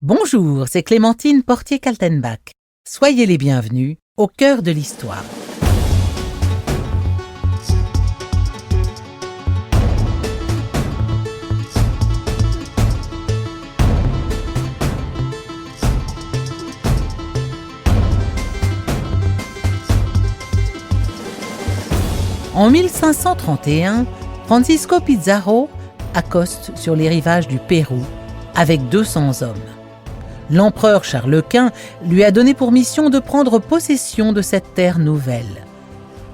Bonjour, c'est Clémentine Portier-Kaltenbach. Soyez les bienvenus au cœur de l'histoire. En 1531, Francisco Pizarro accoste sur les rivages du Pérou avec 200 hommes. L'empereur Charles Quint lui a donné pour mission de prendre possession de cette terre nouvelle.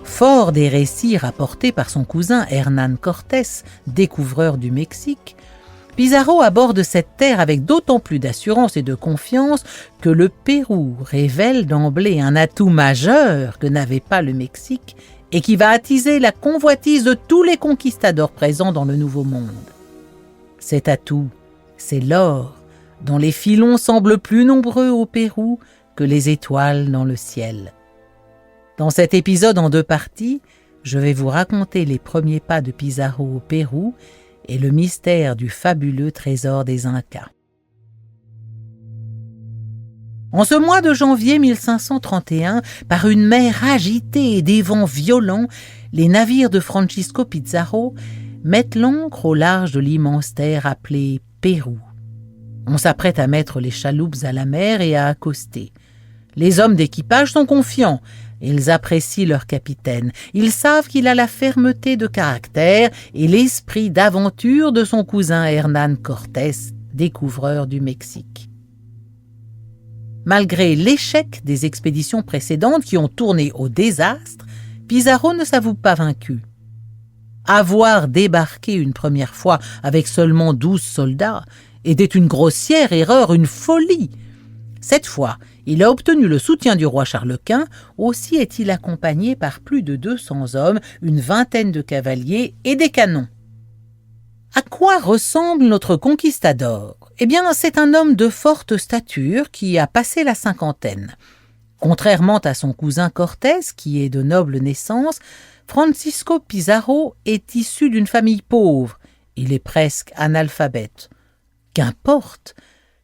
Fort des récits rapportés par son cousin Hernán Cortés, découvreur du Mexique, Pizarro aborde cette terre avec d'autant plus d'assurance et de confiance que le Pérou révèle d'emblée un atout majeur que n'avait pas le Mexique et qui va attiser la convoitise de tous les conquistadors présents dans le Nouveau Monde. Cet atout, c'est l'or, dont les filons semblent plus nombreux au Pérou que les étoiles dans le ciel. Dans cet épisode en 2 parties, je vais vous raconter les premiers pas de Pizarro au Pérou et le mystère du fabuleux trésor des Incas. En ce mois de janvier 1531, par une mer agitée et des vents violents, les navires de Francisco Pizarro mettent l'ancre au large de l'immense terre appelée Pérou. On s'apprête à mettre les chaloupes à la mer et à accoster. Les hommes d'équipage sont confiants. Ils apprécient leur capitaine. Ils savent qu'il a la fermeté de caractère et l'esprit d'aventure de son cousin Hernán Cortés, découvreur du Mexique. Malgré l'échec des expéditions précédentes qui ont tourné au désastre, Pizarro ne s'avoue pas vaincu. Avoir débarqué une première fois avec seulement 12 soldats était une grossière erreur, une folie. Cette fois, il a obtenu le soutien du roi Charles Quint, aussi est-il accompagné par plus de 200 hommes, une vingtaine de cavaliers et des canons. À quoi ressemble notre conquistador ? Eh bien, c'est un homme de forte stature qui a passé la cinquantaine. Contrairement à son cousin Cortés, qui est de noble naissance, Francisco Pizarro est issu d'une famille pauvre. Il est presque analphabète. Qu'importe,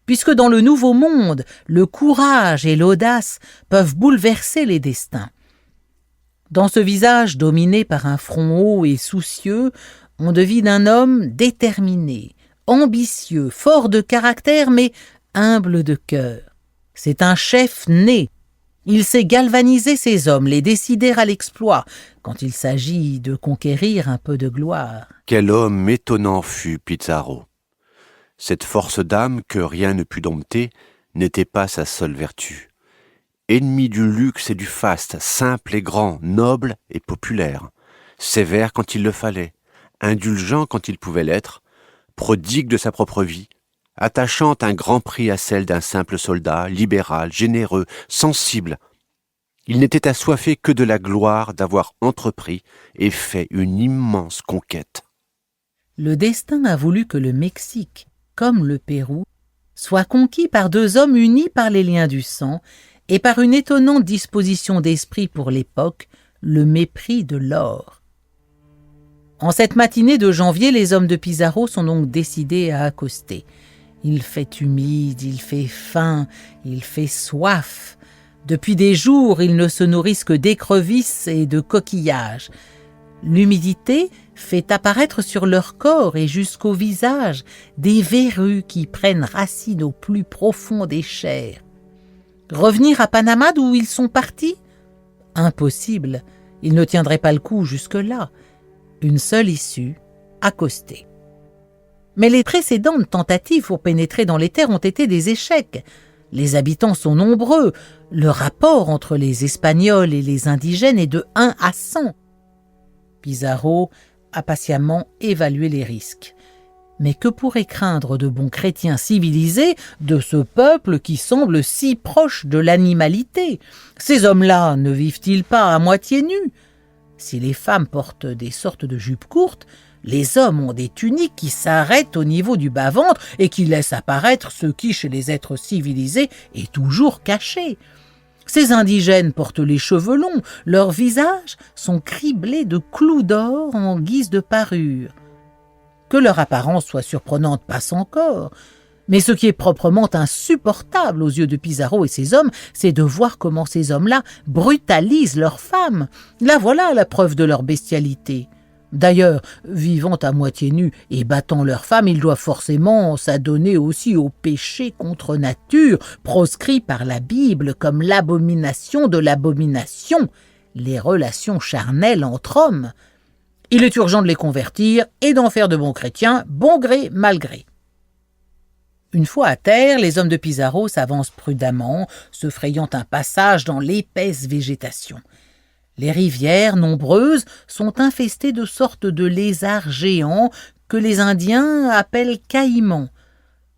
puisque dans le Nouveau Monde, le courage et l'audace peuvent bouleverser les destins. Dans ce visage dominé par un front haut et soucieux, on devine un homme déterminé, ambitieux, fort de caractère, mais humble de cœur. C'est un chef né. Il sait galvaniser ses hommes, les décider à l'exploit, quand il s'agit de conquérir un peu de gloire. Quel homme étonnant fut Pizarro. Cette force d'âme que rien ne put dompter n'était pas sa seule vertu. Ennemi du luxe et du faste, simple et grand, noble et populaire, sévère quand il le fallait, indulgent quand il pouvait l'être, prodigue de sa propre vie, attachant un grand prix à celle d'un simple soldat, libéral, généreux, sensible. Il n'était assoiffé que de la gloire d'avoir entrepris et fait une immense conquête. Le destin a voulu que le Mexique, comme le Pérou, soit conquis par 2 hommes unis par les liens du sang et par une étonnante disposition d'esprit pour l'époque, le mépris de l'or. En cette matinée de janvier, les hommes de Pizarro sont donc décidés à accoster. Il fait humide, il fait faim, il fait soif. Depuis des jours, ils ne se nourrissent que d'écrevisses et de coquillages. L'humidité fait apparaître sur leur corps et jusqu'au visage des verrues qui prennent racine au plus profond des chairs. Revenir à Panama d'où ils sont partis ? Impossible, ils ne tiendraient pas le coup jusque-là. Une seule issue, accoster. Mais les précédentes tentatives pour pénétrer dans les terres ont été des échecs. Les habitants sont nombreux, le rapport entre les Espagnols et les indigènes est de 1 à 100. Pizarro a patiemment évalué les risques. Mais que pourraient craindre de bons chrétiens civilisés de ce peuple qui semble si proche de l'animalité ? Ces hommes-là ne vivent-ils pas à moitié nus ? Si les femmes portent des sortes de jupes courtes, les hommes ont des tuniques qui s'arrêtent au niveau du bas-ventre et qui laissent apparaître ce qui, chez les êtres civilisés, est toujours caché. Ces indigènes portent les cheveux longs, leurs visages sont criblés de clous d'or en guise de parure. Que leur apparence soit surprenante passe encore, Mais ce qui est proprement insupportable aux yeux de Pizarro et ses hommes, c'est de voir comment ces hommes-là brutalisent leurs femmes. Là voilà la preuve de leur bestialité. D'ailleurs, vivant à moitié nus et battant leurs femmes, ils doivent forcément s'adonner aussi au péché contre nature, proscrit par la Bible comme l'abomination de l'abomination, les relations charnelles entre hommes. Il est urgent de les convertir et d'en faire de bons chrétiens, bon gré, mal gré. Une fois à terre, les hommes de Pizarro s'avancent prudemment, se frayant un passage dans l'épaisse végétation. Les rivières, nombreuses, sont infestées de sortes de lézards géants que les Indiens appellent caïmans.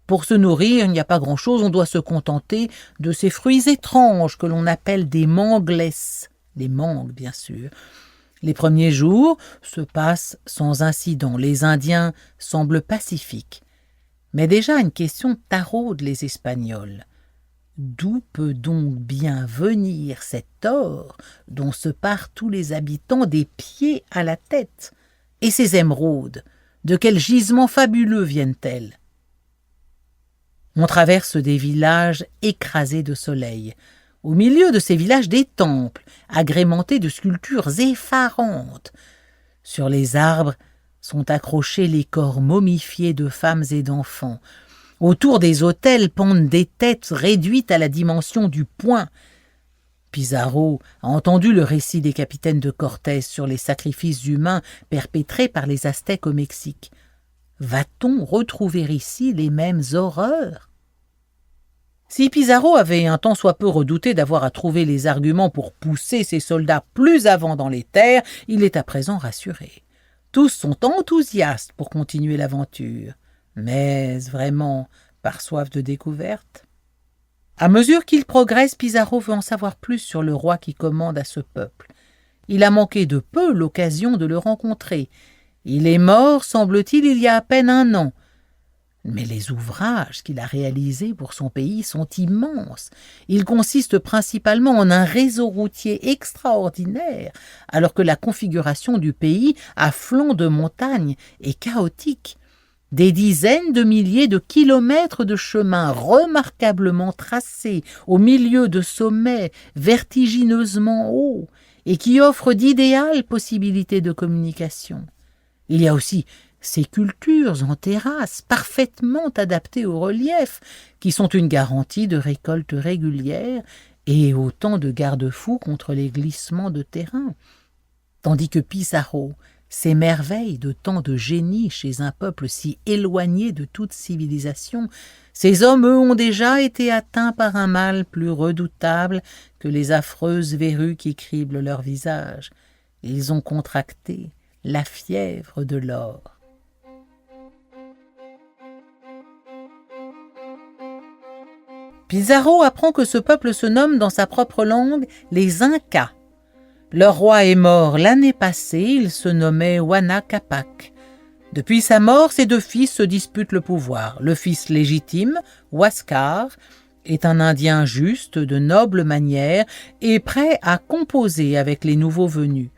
Pour se nourrir, il n'y a pas grand-chose, on doit se contenter de ces fruits étranges que l'on appelle des manglès, les mangues bien sûr. Les premiers jours se passent sans incident, les Indiens semblent pacifiques. Mais déjà une question taraude les Espagnols. D'où peut donc bien venir cet or dont se parent tous les habitants des pieds à la tête? Et ces émeraudes, de quel gisement fabuleux viennent-elles? On traverse des villages écrasés de soleil. Au milieu de ces villages, des temples, agrémentés de sculptures effarantes. Sur les arbres sont accrochés les corps momifiés de femmes et d'enfants. Autour des autels pendent des têtes réduites à la dimension du poing. Pizarro a entendu le récit des capitaines de Cortés sur les sacrifices humains perpétrés par les Aztèques au Mexique. Va-t-on retrouver ici les mêmes horreurs? Si Pizarro avait un tant soit peu redouté d'avoir à trouver les arguments pour pousser ses soldats plus avant dans les terres, il est à présent rassuré. Tous sont enthousiastes pour continuer l'aventure. Mais vraiment par soif de découverte? À mesure qu'il progresse, Pizarro veut en savoir plus sur le roi qui commande à ce peuple. Il a manqué de peu l'occasion de le rencontrer. Il est mort, semble-t-il, il y a à peine 1 an. Mais les ouvrages qu'il a réalisés pour son pays sont immenses. Ils consistent principalement en un réseau routier extraordinaire, alors que la configuration du pays, à flanc de montagne, est chaotique. Des dizaines de milliers de kilomètres de chemins remarquablement tracés au milieu de sommets vertigineusement hauts et qui offrent d'idéales possibilités de communication. Il y a aussi ces cultures en terrasse parfaitement adaptées au relief qui sont une garantie de récolte régulière et autant de garde-fous contre les glissements de terrain. Tandis que Pizarro s'émerveille de tant de génie chez un peuple si éloigné de toute civilisation. Ces hommes, eux, ont déjà été atteints par un mal plus redoutable que les affreuses verrues qui criblent leur visage. Ils ont contracté la fièvre de l'or. Pizarro apprend que ce peuple se nomme dans sa propre langue les Incas. Leur roi est mort l'année passée, il se nommait Huayna Capac. Depuis sa mort, ses 2 fils se disputent le pouvoir. Le fils légitime, Huáscar, est un Indien juste, de noble manière, et prêt à composer avec les nouveaux venus.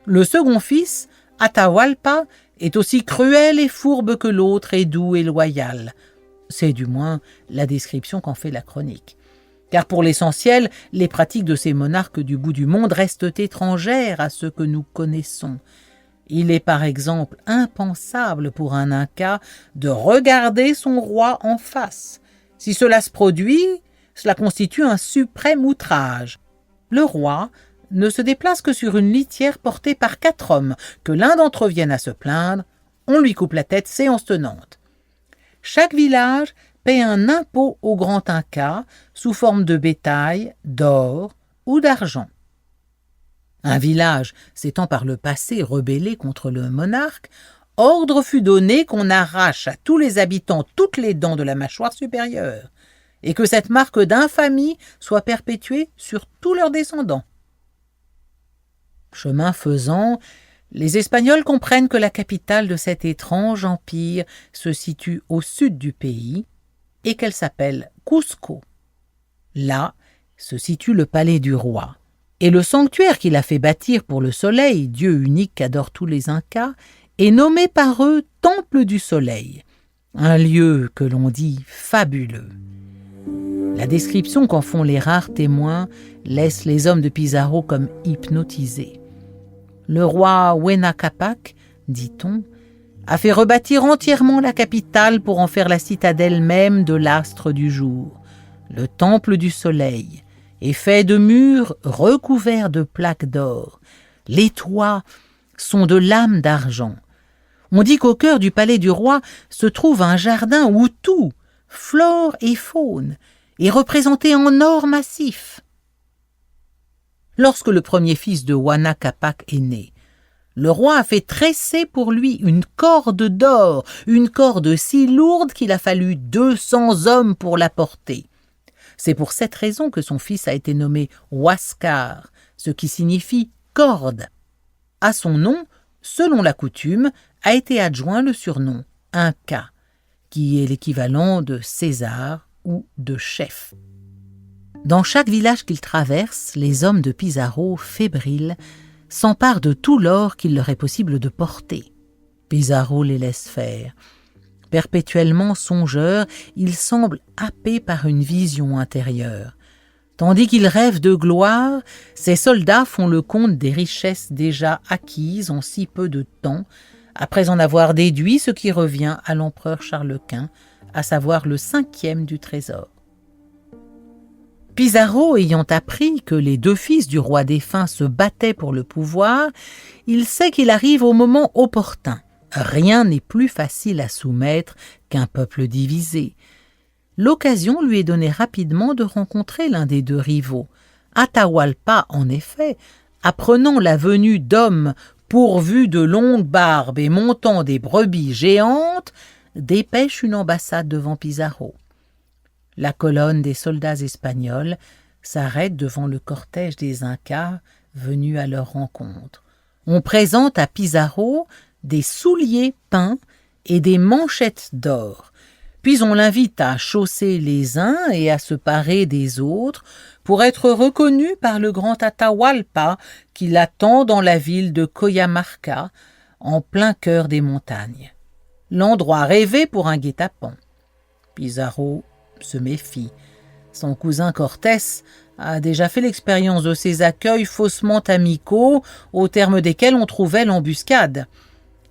Le second fils, Atahualpa, est aussi cruel et fourbe que l'autre et doux et loyal. C'est du moins la description qu'en fait la chronique. Car pour l'essentiel, les pratiques de ces monarques du bout du monde restent étrangères à ce que nous connaissons. Il est par exemple impensable pour un Inca de regarder son roi en face. Si cela se produit, cela constitue un suprême outrage. Le roi ne se déplace que sur une litière portée par 4 hommes, que l'un d'entre eux vienne à se plaindre, on lui coupe la tête, séance tenante. Chaque village paie un impôt au grand Inca sous forme de bétail, d'or ou d'argent. Un village s'étant par le passé rebellé contre le monarque, ordre fut donné qu'on arrache à tous les habitants toutes les dents de la mâchoire supérieure, et que cette marque d'infamie soit perpétuée sur tous leurs descendants. Chemin faisant, les Espagnols comprennent que la capitale de cet étrange empire se situe au sud du pays et qu'elle s'appelle Cusco. Là se situe le palais du roi, et le sanctuaire qu'il a fait bâtir pour le soleil, dieu unique qu'adorent tous les Incas, est nommé par eux Temple du Soleil. Un lieu que l'on dit fabuleux. La description qu'en font les rares témoins laisse les hommes de Pizarro comme hypnotisés. Le roi Huayna Capac, dit-on, a fait rebâtir entièrement la capitale pour en faire la citadelle même de l'astre du jour, le temple du soleil, est fait de murs recouverts de plaques d'or. Les toits sont de lames d'argent. On dit qu'au cœur du palais du roi se trouve un jardin où tout, flore et faune, est représenté en or massif. Lorsque le premier fils de Huayna Capac est né, le roi a fait tresser pour lui une corde d'or, une corde si lourde qu'il a fallu 200 hommes pour la porter. C'est pour cette raison que son fils a été nommé Huáscar, ce qui signifie corde. À son nom, selon la coutume, a été adjoint le surnom Inca, qui est l'équivalent de César ou de chef. Dans chaque village qu'il traverse, les hommes de Pizarro, fébriles, s'emparent de tout l'or qu'il leur est possible de porter. Pizarro les laisse faire. Perpétuellement songeur, il semble happé par une vision intérieure. Tandis qu'il rêve de gloire, ses soldats font le compte des richesses déjà acquises en si peu de temps, après en avoir déduit ce qui revient à l'empereur Charles Quint, à savoir le 5e du trésor. Pizarro ayant appris que les 2 fils du roi défunt se battaient pour le pouvoir, il sait qu'il arrive au moment opportun. Rien n'est plus facile à soumettre qu'un peuple divisé. L'occasion lui est donnée rapidement de rencontrer l'un des 2 rivaux. Atahualpa, en effet, apprenant la venue d'hommes pourvus de longues barbes et montant des brebis géantes, dépêche une ambassade devant Pizarro. La colonne des soldats espagnols s'arrête devant le cortège des Incas venus à leur rencontre. On présente à Pizarro des souliers peints et des manchettes d'or. Puis on l'invite à chausser les uns et à se parer des autres pour être reconnu par le grand Atahualpa qui l'attend dans la ville de Coyamarca, en plein cœur des montagnes. L'endroit rêvé pour un guet-apens. Pizarro se méfie. Son cousin Cortés a déjà fait l'expérience de ces accueils faussement amicaux au terme desquels on trouvait l'embuscade.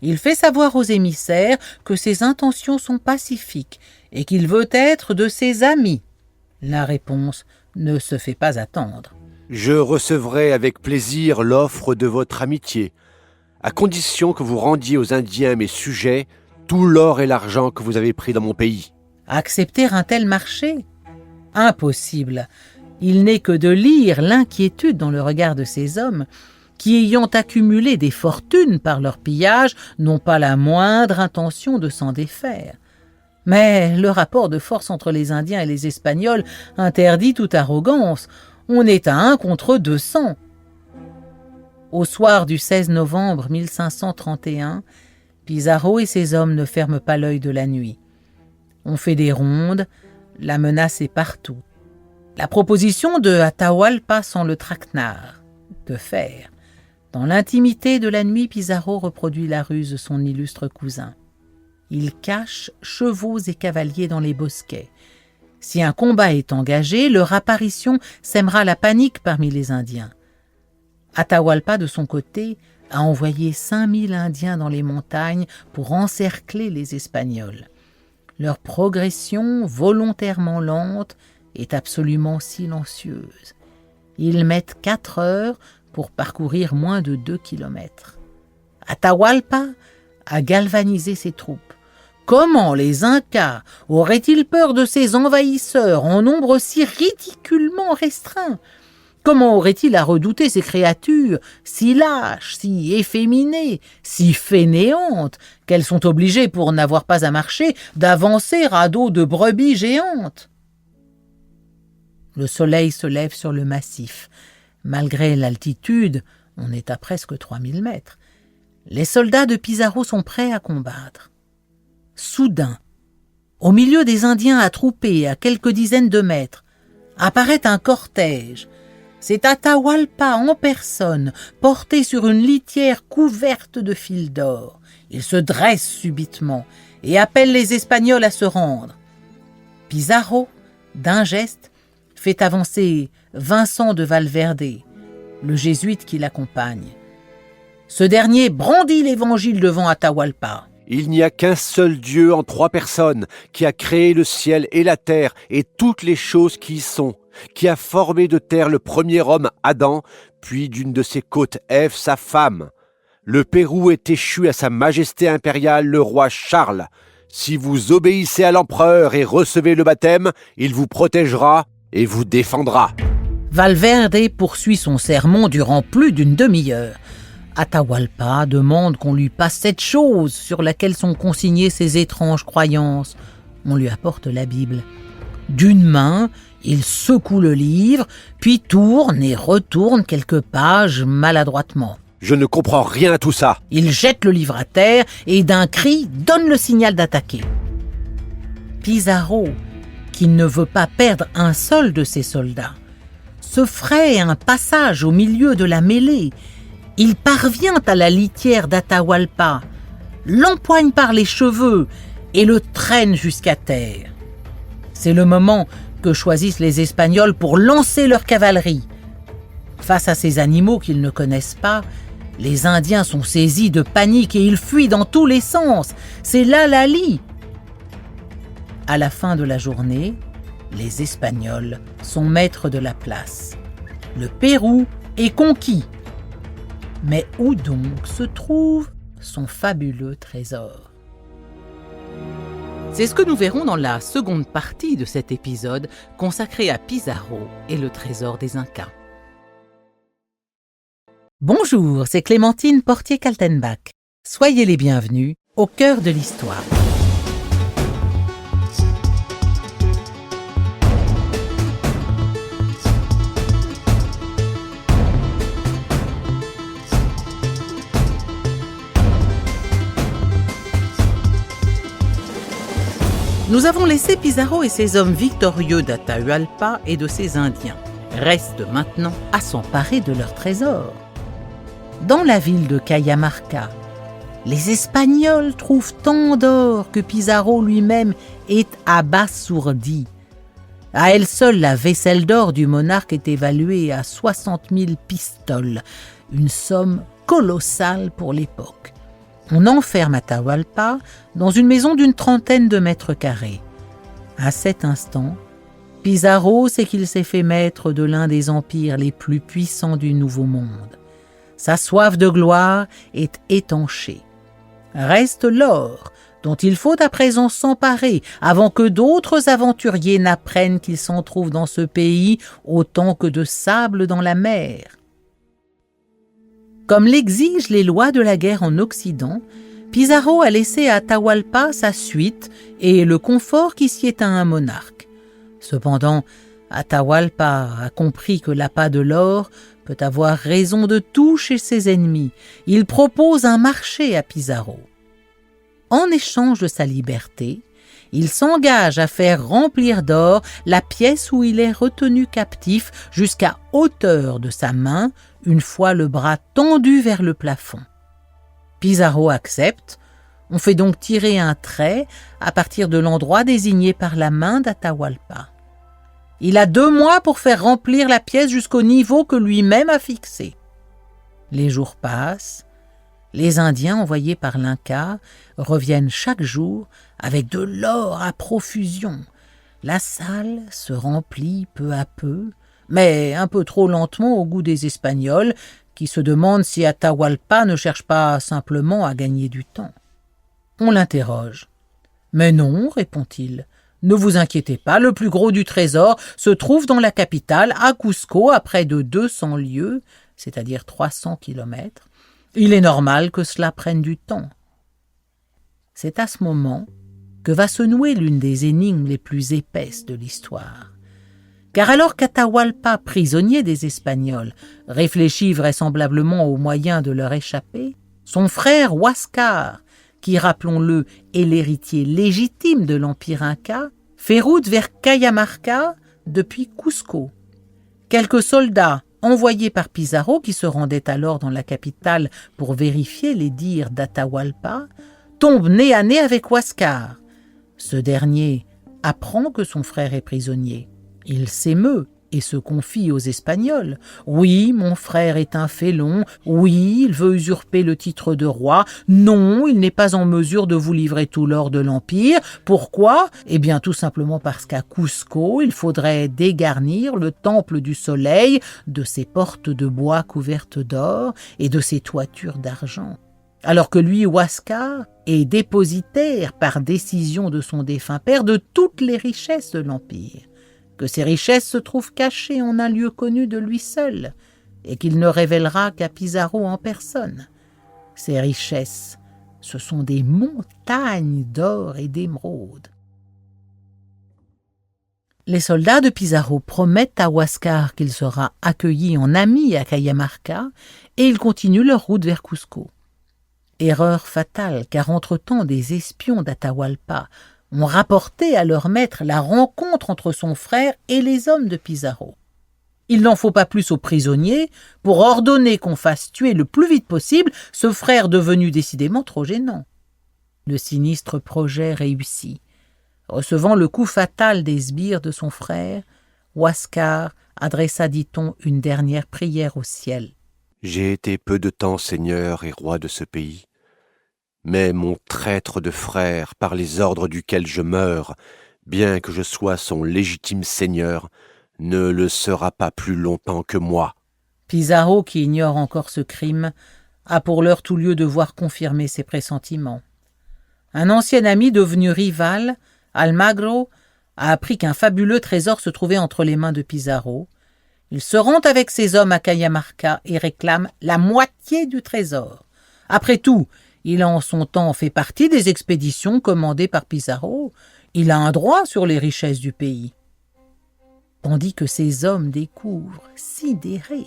Il fait savoir aux émissaires que ses intentions sont pacifiques et qu'il veut être de ses amis. La réponse ne se fait pas attendre. « Je recevrai avec plaisir l'offre de votre amitié, à condition que vous rendiez aux Indiens mes sujets tout l'or et l'argent que vous avez pris dans mon pays. » Accepter un tel marché ? Impossible. Il n'est que de lire l'inquiétude dans le regard de ces hommes qui, ayant accumulé des fortunes par leur pillage, n'ont pas la moindre intention de s'en défaire. Mais le rapport de force entre les Indiens et les Espagnols interdit toute arrogance. On est à 1 contre 200. Au soir du 16 novembre 1531, Pizarro et ses hommes ne ferment pas l'œil de la nuit. On fait des rondes, la menace est partout. La proposition de Atahualpa sent le traquenard. Que faire ? Dans l'intimité de la nuit, Pizarro reproduit la ruse de son illustre cousin. Il cache chevaux et cavaliers dans les bosquets. Si un combat est engagé, leur apparition sèmera la panique parmi les Indiens. Atahualpa, de son côté, a envoyé 5000 Indiens dans les montagnes pour encercler les Espagnols. Leur progression, volontairement lente, est absolument silencieuse. Ils mettent 4 heures pour parcourir moins de 2 kilomètres. Atahualpa a galvanisé ses troupes. Comment les Incas auraient-ils peur de ces envahisseurs en nombre si ridiculement restreint ? Comment auraient-ils à redouter ces créatures si lâches, si efféminées, si fainéantes, qu'elles sont obligées, pour n'avoir pas à marcher, d'avancer à dos de brebis géantes ? Le soleil se lève sur le massif. Malgré l'altitude, on est à presque 3000 mètres. Les soldats de Pizarro sont prêts à combattre. Soudain, au milieu des Indiens attroupés à quelques dizaines de mètres, apparaît un cortège. C'est Atahualpa en personne, porté sur une litière couverte de fils d'or. Il se dresse subitement et appelle les Espagnols à se rendre. Pizarro, d'un geste, fait avancer Vincent de Valverde, le jésuite qui l'accompagne. Ce dernier brandit l'évangile devant Atahualpa. Il n'y a qu'un seul Dieu en 3 personnes, qui a créé le ciel et la terre et toutes les choses qui y sont, qui a formé de terre le premier homme Adam, puis d'une de ses côtes Ève, sa femme. Le Pérou est échu à sa majesté impériale, le roi Charles. Si vous obéissez à l'empereur et recevez le baptême, il vous protégera et vous défendra. Valverde poursuit son sermon durant plus d'une demi-heure. Atahualpa demande qu'on lui passe cette chose sur laquelle sont consignées ses étranges croyances. On lui apporte la Bible. D'une main, il secoue le livre, puis tourne et retourne quelques pages maladroitement. Je ne comprends rien à tout ça. Il jette le livre à terre et d'un cri donne le signal d'attaquer. Pizarro, qui ne veut pas perdre un seul de ses soldats, se fraye un passage au milieu de la mêlée. Il parvient à la litière d'Atahualpa, l'empoigne par les cheveux et le traîne jusqu'à terre. C'est le moment que choisissent les Espagnols pour lancer leur cavalerie. Face à ces animaux qu'ils ne connaissent pas, les Indiens sont saisis de panique et ils fuient dans tous les sens. C'est là Lali. À la fin de la journée, les Espagnols sont maîtres de la place. Le Pérou est conquis. Mais où donc se trouve son fabuleux trésor? C'est ce que nous verrons dans la seconde partie de cet épisode consacré à Pizarro et le trésor des Incas. Bonjour, c'est Clémentine Portier-Kaltenbach. Soyez les bienvenus au cœur de l'histoire. Nous avons laissé Pizarro et ses hommes victorieux d'Atahualpa et de ses Indiens. Reste maintenant à s'emparer de leur trésor. Dans la ville de Cajamarca, les Espagnols trouvent tant d'or que Pizarro lui-même est abasourdi. À elle seule, la vaisselle d'or du monarque est évaluée à 60 000 pistoles, une somme colossale pour l'époque. On enferme Atahualpa dans une maison d'une 30aine de mètres carrés. À cet instant, Pizarro sait qu'il s'est fait maître de l'un des empires les plus puissants du Nouveau Monde. Sa soif de gloire est étanchée. Reste l'or, dont il faut à présent s'emparer avant que d'autres aventuriers n'apprennent qu'il s'en trouve dans ce pays autant que de sable dans la mer. Comme l'exigent les lois de la guerre en Occident, Pizarro a laissé à Atahualpa sa suite et le confort qui sied à un monarque. Cependant, Atahualpa a compris que l'appât de l'or peut avoir raison de tout chez ses ennemis. Il propose un marché à Pizarro. En échange de sa liberté, il s'engage à faire remplir d'or la pièce où il est retenu captif jusqu'à hauteur de sa main, une fois le bras tendu vers le plafond. Pizarro accepte. On fait donc tirer un trait à partir de l'endroit désigné par la main d'Atahualpa. Il a 2 mois pour faire remplir la pièce jusqu'au niveau que lui-même a fixé. Les jours passent. Les Indiens envoyés par l'Inca reviennent chaque jour avec de l'or à profusion. La salle se remplit peu à peu, mais un peu trop lentement au goût des Espagnols, qui se demandent si Atahualpa ne cherche pas simplement à gagner du temps. On l'interroge. « Mais non, répond-il, ne vous inquiétez pas, le plus gros du trésor se trouve dans la capitale, à Cusco, à près de 200 lieues, c'est-à-dire 300 kilomètres. Il est normal que cela prenne du temps. » C'est à ce moment que va se nouer l'une des énigmes les plus épaisses de l'histoire. Car alors qu'Atahualpa, prisonnier des Espagnols, réfléchit vraisemblablement aux moyens de leur échapper, son frère Huáscar, qui, rappelons-le, est l'héritier légitime de l'Empire Inca, fait route vers Cajamarca depuis Cusco. Quelques soldats envoyés par Pizarro, qui se rendaient alors dans la capitale pour vérifier les dires d'Atahualpa, tombe nez à nez avec Huáscar. Ce dernier apprend que son frère est prisonnier. Il s'émeut et se confie aux Espagnols. « Oui, mon frère est un félon. Oui, il veut usurper le titre de roi. Non, il n'est pas en mesure de vous livrer tout l'or de l'Empire. Pourquoi ? Eh bien, tout simplement parce qu'à Cusco, il faudrait dégarnir le temple du soleil de ses portes de bois couvertes d'or et de ses toitures d'argent. Alors que lui, Huáscar, est dépositaire par décision de son défunt père de toutes les richesses de l'Empire, que ces richesses se trouvent cachées en un lieu connu de lui seul, et qu'il ne révélera qu'à Pizarro en personne. Ces richesses, ce sont des montagnes d'or et d'émeraudes. Les soldats de Pizarro promettent à Huáscar qu'il sera accueilli en ami à Cajamarca, et ils continuent leur route vers Cusco. Erreur fatale, car entre-temps des espions d'Atahualpa ont rapporté à leur maître la rencontre entre son frère et les hommes de Pizarro. Il n'en faut pas plus aux prisonniers pour ordonner qu'on fasse tuer le plus vite possible ce frère devenu décidément trop gênant. Le sinistre projet réussit. Recevant le coup fatal des sbires de son frère, Huáscar adressa, dit-on, une dernière prière au ciel. « J'ai été peu de temps seigneur et roi de ce pays. Mais mon traître de frère, par les ordres duquel je meurs, bien que je sois son légitime seigneur, ne le sera pas plus longtemps que moi. » Pizarro, qui ignore encore ce crime, a pour l'heure tout lieu de voir confirmer ses pressentiments. Un ancien ami devenu rival, Almagro, a appris qu'un fabuleux trésor se trouvait entre les mains de Pizarro. Il se rend avec ses hommes à Cajamarca et réclame la moitié du trésor. Après tout, il a en son temps fait partie des expéditions commandées par Pizarro. Il a un droit sur les richesses du pays. Tandis que ces hommes découvrent, sidérés,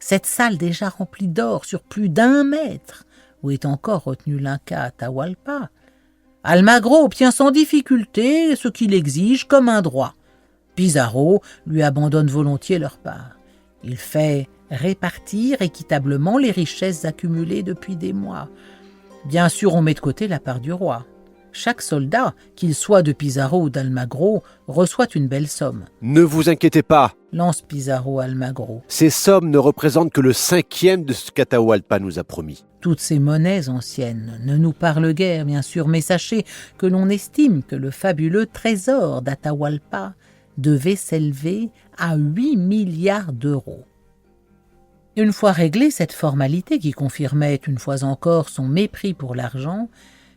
cette salle déjà remplie d'or sur plus d'1 mètre, où est encore retenu l'Inca Atahualpa, Almagro obtient sans difficulté ce qu'il exige comme un droit. Pizarro lui abandonne volontiers leur part. Il fait répartir équitablement les richesses accumulées depuis des mois. Bien sûr, on met de côté la part du roi. Chaque soldat, qu'il soit de Pizarro ou d'Almagro, reçoit une belle somme. « Ne vous inquiétez pas, Lance Pizarro à Almagro. Ces sommes ne représentent que le 5e de ce qu'Atahualpa nous a promis. » Toutes ces monnaies anciennes ne nous parlent guère, bien sûr, mais sachez que l'on estime que le fabuleux trésor d'Atahualpa devait s'élever à 8 milliards d'euros. Une fois réglée cette formalité qui confirmait une fois encore son mépris pour l'argent,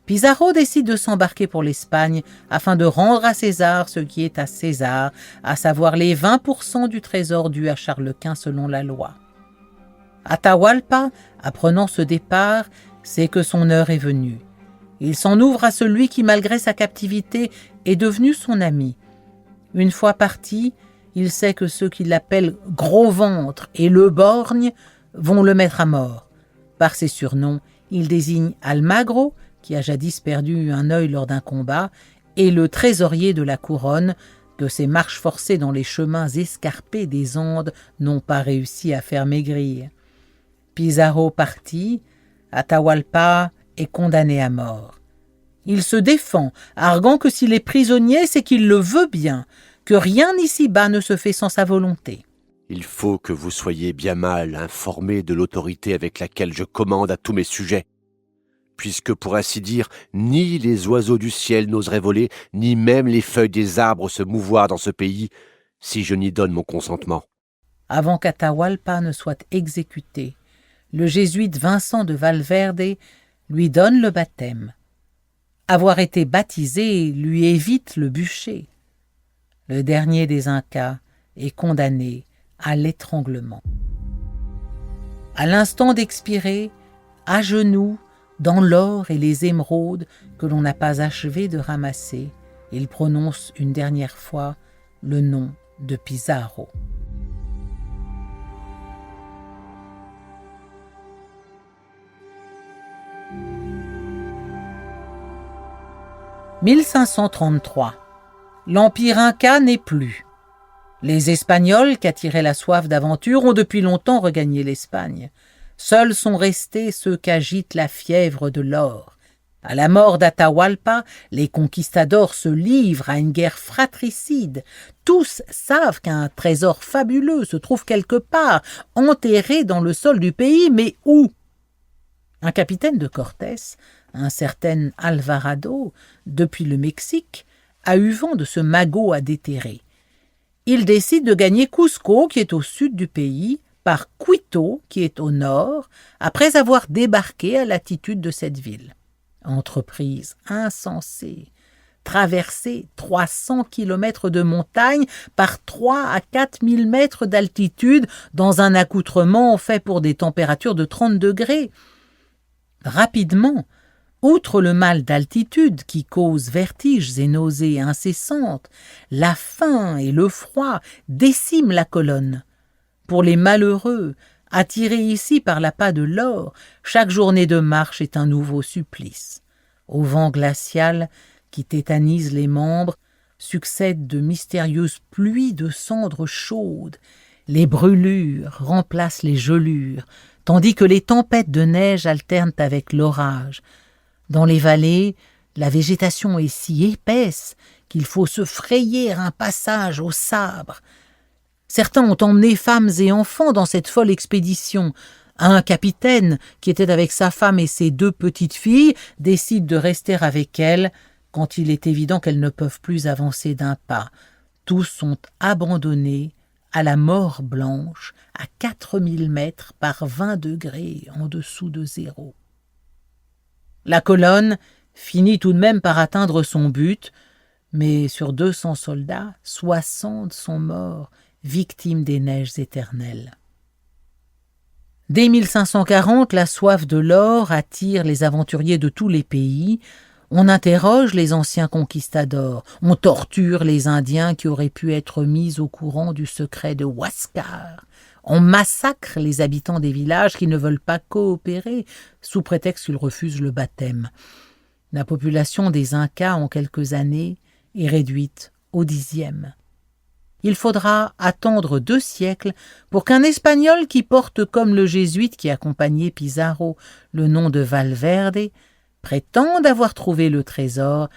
Pizarro décide de s'embarquer pour l'Espagne afin de rendre à César ce qui est à César, à savoir les 20% du trésor dû à Charles Quint selon la loi. Atahualpa, apprenant ce départ, sait que son heure est venue. Il s'en ouvre à celui qui, malgré sa captivité, est devenu son ami. Une fois parti, il sait que ceux qui l'appellent « Gros Ventre » et « Le Borgne » vont le mettre à mort. Par ses surnoms, il désigne Almagro, qui a jadis perdu un œil lors d'un combat, et le trésorier de la couronne, que ses marches forcées dans les chemins escarpés des Andes n'ont pas réussi à faire maigrir. Pizarro parti, Atahualpa est condamné à mort. Il se défend, arguant que s'il est prisonnier, c'est qu'il le veut bien, que rien ici-bas ne se fait sans sa volonté. « Il faut que vous soyez bien mal informé de l'autorité avec laquelle je commande à tous mes sujets, puisque, pour ainsi dire, ni les oiseaux du ciel n'oseraient voler, ni même les feuilles des arbres se mouvoir dans ce pays, si je n'y donne mon consentement. » Avant qu'Atahualpa ne soit exécuté, le jésuite Vincent de Valverde lui donne le baptême. Avoir été baptisé lui évite le bûcher. Le dernier des Incas est condamné à l'étranglement. À l'instant d'expirer, à genoux, dans l'or et les émeraudes que l'on n'a pas achevé de ramasser, il prononce une dernière fois le nom de Pizarro. « 1533. L'Empire Inca n'est plus. Les Espagnols, qu'attirait la soif d'aventure, ont depuis longtemps regagné l'Espagne. Seuls sont restés ceux qu'agite la fièvre de l'or. À la mort d'Atahualpa, les conquistadors se livrent à une guerre fratricide. Tous savent qu'un trésor fabuleux se trouve quelque part, enterré dans le sol du pays, mais où? Un capitaine de Cortés, un certain Alvarado, depuis le Mexique, a eu vent de ce magot à déterrer. Il décide de gagner Cusco, qui est au sud du pays, par Quito, qui est au nord, après avoir débarqué à l'altitude de cette ville. Entreprise insensée. Traverser 300 kilomètres de montagne par 3 à 4 000 mètres d'altitude dans un accoutrement fait pour des températures de 30 degrés. Rapidement, outre le mal d'altitude qui cause vertiges et nausées incessantes, la faim et le froid déciment la colonne. Pour les malheureux, attirés ici par l'appât de l'or, chaque journée de marche est un nouveau supplice. Au vent glacial qui tétanise les membres, succèdent de mystérieuses pluies de cendres chaudes. Les brûlures remplacent les gelures, tandis que les tempêtes de neige alternent avec l'orage. Dans les vallées, la végétation est si épaisse qu'il faut se frayer un passage au sabre. Certains ont emmené femmes et enfants dans cette folle expédition. Un capitaine, qui était avec sa femme et ses 2 petites filles, décide de rester avec elles quand il est évident qu'elles ne peuvent plus avancer d'un pas. Tous sont abandonnés à la mort blanche, à 4000 mètres par 20 degrés en dessous de zéro. La colonne finit tout de même par atteindre son but, mais sur 200 soldats, 60 sont morts, victimes des neiges éternelles. Dès 1540, la soif de l'or attire les aventuriers de tous les pays. On interroge les anciens conquistadors, on torture les Indiens qui auraient pu être mis au courant du secret de Huáscar. On massacre les habitants des villages qui ne veulent pas coopérer, sous prétexte qu'ils refusent le baptême. La population des Incas, en quelques années, est réduite au 10e. Il faudra attendre 2 siècles pour qu'un Espagnol qui porte comme le jésuite qui accompagnait Pizarro le nom de Valverde prétende avoir trouvé le trésor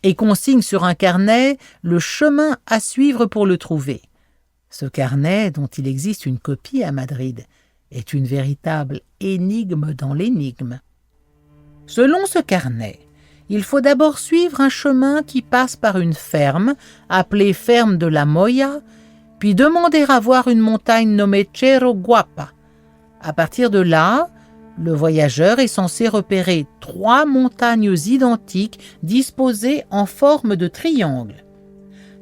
et consigne sur un carnet le chemin à suivre pour le trouver. Ce carnet, dont il existe une copie à Madrid, est une véritable énigme dans l'énigme. Selon ce carnet, il faut d'abord suivre un chemin qui passe par une ferme, appelée ferme de la Moya, puis demander à voir une montagne nommée Cerro Guapa. À partir de là, le voyageur est censé repérer 3 montagnes identiques disposées en forme de triangle.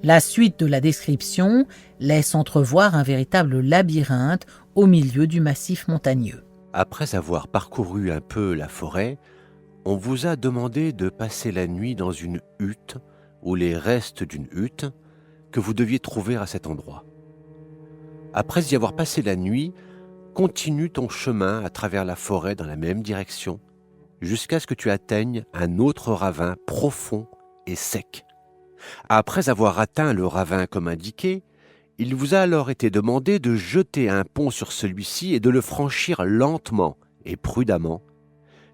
La suite de la description laisse entrevoir un véritable labyrinthe au milieu du massif montagneux. Après avoir parcouru un peu la forêt, on vous a demandé de passer la nuit dans une hutte ou les restes d'une hutte que vous deviez trouver à cet endroit. Après y avoir passé la nuit, continue ton chemin à travers la forêt dans la même direction jusqu'à ce que tu atteignes un autre ravin profond et sec. Après avoir atteint le ravin comme indiqué, il vous a alors été demandé de jeter un pont sur celui-ci et de le franchir lentement et prudemment,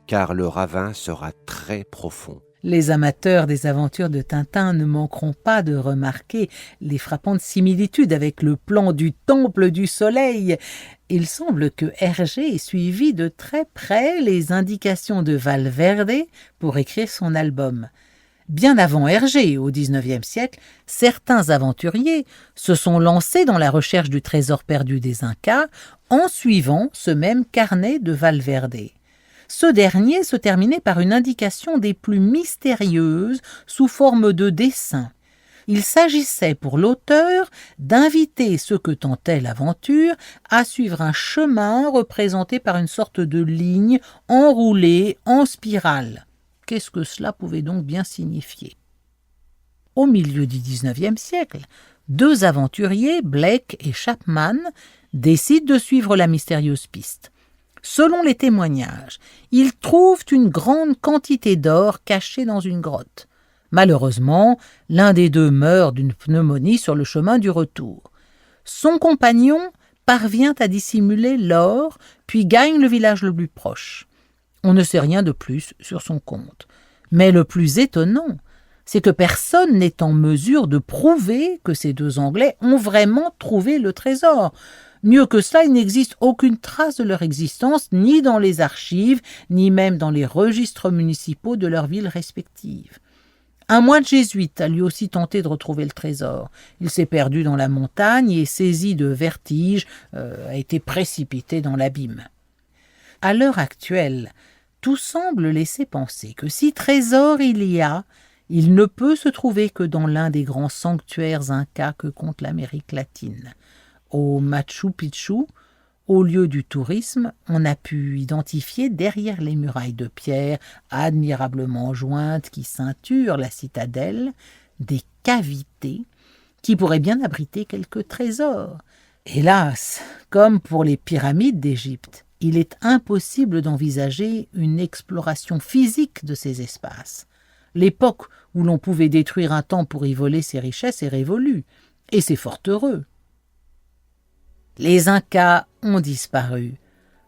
car le ravin sera très profond. Les amateurs des aventures de Tintin ne manqueront pas de remarquer les frappantes similitudes avec le plan du Temple du Soleil. Il semble que Hergé ait suivi de très près les indications de Valverde pour écrire son album. Bien avant Hergé, au XIXe siècle, certains aventuriers se sont lancés dans la recherche du trésor perdu des Incas en suivant ce même carnet de Valverde. Ce dernier se terminait par une indication des plus mystérieuses sous forme de dessin. Il s'agissait pour l'auteur d'inviter ceux que tentait l'aventure à suivre un chemin représenté par une sorte de ligne enroulée en spirale. Qu'est-ce que cela pouvait donc bien signifier? Au milieu du XIXe siècle, 2 aventuriers, Blake et Chapman, décident de suivre la mystérieuse piste. Selon les témoignages, ils trouvent une grande quantité d'or cachée dans une grotte. Malheureusement, l'un des 2 meurt d'une pneumonie sur le chemin du retour. Son compagnon parvient à dissimuler l'or, puis gagne le village le plus proche. On ne sait rien de plus sur son compte. Mais le plus étonnant, c'est que personne n'est en mesure de prouver que ces deux Anglais ont vraiment trouvé le trésor. Mieux que cela, il n'existe aucune trace de leur existence, ni dans les archives, ni même dans les registres municipaux de leurs villes respectives. Un moine jésuite a lui aussi tenté de retrouver le trésor. Il s'est perdu dans la montagne et, saisi de vertige, a été précipité dans l'abîme. À l'heure actuelle, tout semble laisser penser que si trésor il y a, il ne peut se trouver que dans l'un des grands sanctuaires incas que compte l'Amérique latine. Au Machu Picchu, au lieu du tourisme, on a pu identifier derrière les murailles de pierre admirablement jointes qui ceinturent la citadelle des cavités qui pourraient bien abriter quelques trésors. Hélas, comme pour les pyramides d'Égypte, il est impossible d'envisager une exploration physique de ces espaces. L'époque où l'on pouvait détruire un temple pour y voler ses richesses est révolue, et c'est fort heureux. Les Incas ont disparu,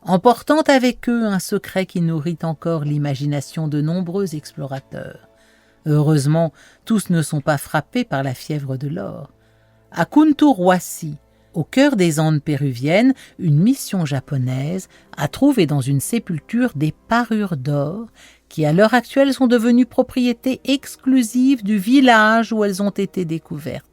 emportant avec eux un secret qui nourrit encore l'imagination de nombreux explorateurs. Heureusement, tous ne sont pas frappés par la fièvre de l'or. À Kunturhuasi, au cœur des Andes péruviennes, une mission japonaise a trouvé dans une sépulture des parures d'or qui, à l'heure actuelle, sont devenues propriété exclusive du village où elles ont été découvertes.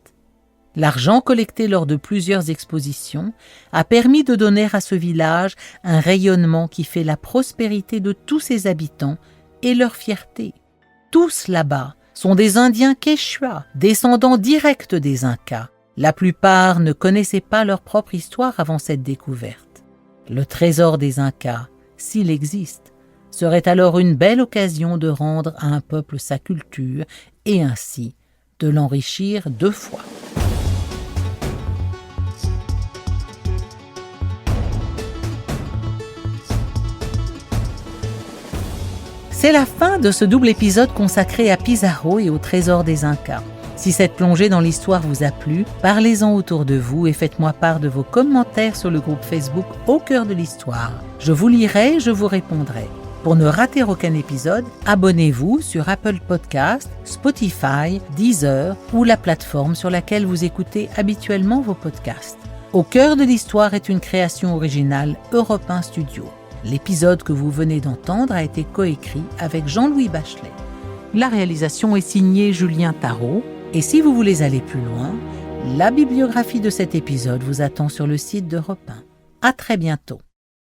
L'argent collecté lors de plusieurs expositions a permis de donner à ce village un rayonnement qui fait la prospérité de tous ses habitants et leur fierté. Tous là-bas sont des Indiens Quechua, descendants directs des Incas. La plupart ne connaissaient pas leur propre histoire avant cette découverte. Le trésor des Incas, s'il existe, serait alors une belle occasion de rendre à un peuple sa culture et ainsi de l'enrichir 2 fois. C'est la fin de ce double épisode consacré à Pizarro et au trésor des Incas. Si cette plongée dans l'histoire vous a plu, parlez-en autour de vous et faites-moi part de vos commentaires sur le groupe Facebook Au cœur de l'histoire. Je vous lirai et je vous répondrai. Pour ne rater aucun épisode, abonnez-vous sur Apple Podcasts, Spotify, Deezer ou la plateforme sur laquelle vous écoutez habituellement vos podcasts. Au cœur de l'histoire est une création originale Europe 1 Studio. L'épisode que vous venez d'entendre a été coécrit avec Jean-Louis Bachelet. La réalisation est signée Julien Tarot. Et si vous voulez aller plus loin, la bibliographie de cet épisode vous attend sur le site d'Europe 1. À très bientôt.